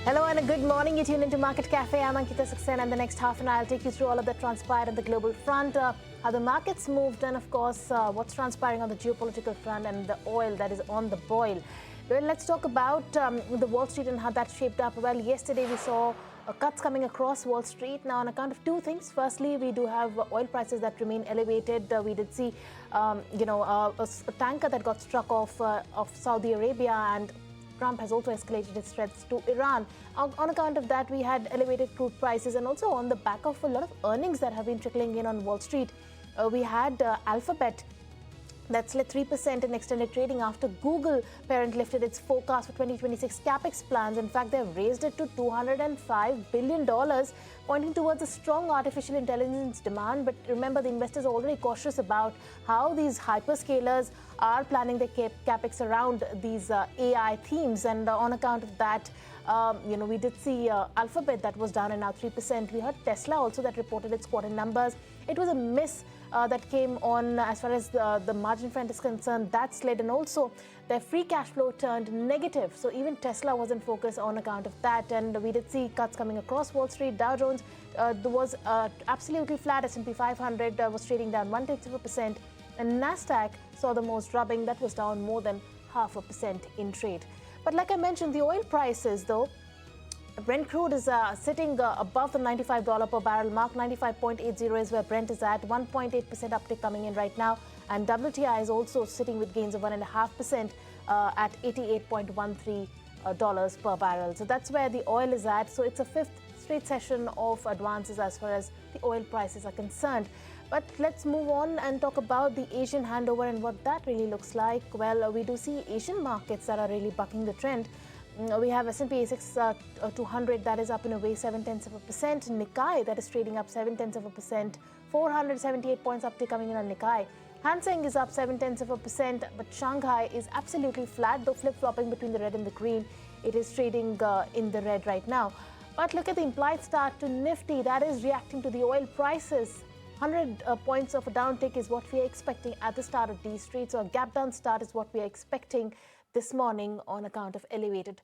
Hello and a good morning. You tune into Market Cafe. I'm Ankita Saxena, and the next half an hour I'll take you through all of that transpired on the global front, how the markets moved, and of course what's transpiring on the geopolitical front and the oil that is on the boil. Well, let's talk about the Wall Street and how that shaped up. Well, yesterday we saw cuts coming across Wall Street. Now, on account of two things. Firstly, we do have oil prices that remain elevated. We did see, a tanker that got struck off Saudi Arabia, and Trump has also escalated his threats to Iran. On account of that, we had elevated crude prices, and also on the back of a lot of earnings that have been trickling in on Wall Street. We had Alphabet that slid 3% in extended trading after Google parent lifted its forecast for 2026 capex plans. In fact, they've raised it to $205 billion, pointing towards a strong artificial intelligence demand. But remember, the investors are already cautious about how these hyperscalers are planning their capex around these AI themes. And on account of that, we did see Alphabet that was down and now 3%. We heard Tesla also that reported its quarter numbers. It was a miss that came on as far as the margin front is concerned. That slid, and also their free cash flow turned negative. So even Tesla was in focus on account of that. And we did see cuts coming across Wall Street. Dow Jones was absolutely flat. S&P 500 was trading down 0.1%. And NASDAQ saw the most drubbing. That was down more than 0.5% in trade. But like I mentioned, the oil prices, though, Brent crude is sitting above the $95 per barrel mark. 95.80 is where Brent is at. 1.8% uptick coming in right now. And WTI is also sitting with gains of 1.5% at $88.13 per barrel. So that's where the oil is at. So it's a fifth straight session of advances as far as the oil prices are concerned. But let's move on and talk about the Asian handover and what that really looks like. Well, we do see Asian markets that are really bucking the trend. We have S&P ASX 200 that is up in a way 0.7%. Nikkei that is trading up 0.7%. 478 points uptick coming in on Nikkei. Hang Seng is up 0.7%, but Shanghai is absolutely flat, though flip-flopping between the red and the green. It is trading in the red right now. But look at the implied start to Nifty. That is reacting to the oil prices. 100 points of a downtick is what we are expecting at the start of these trades. So a gap down start is what we are expecting this morning on account of elevated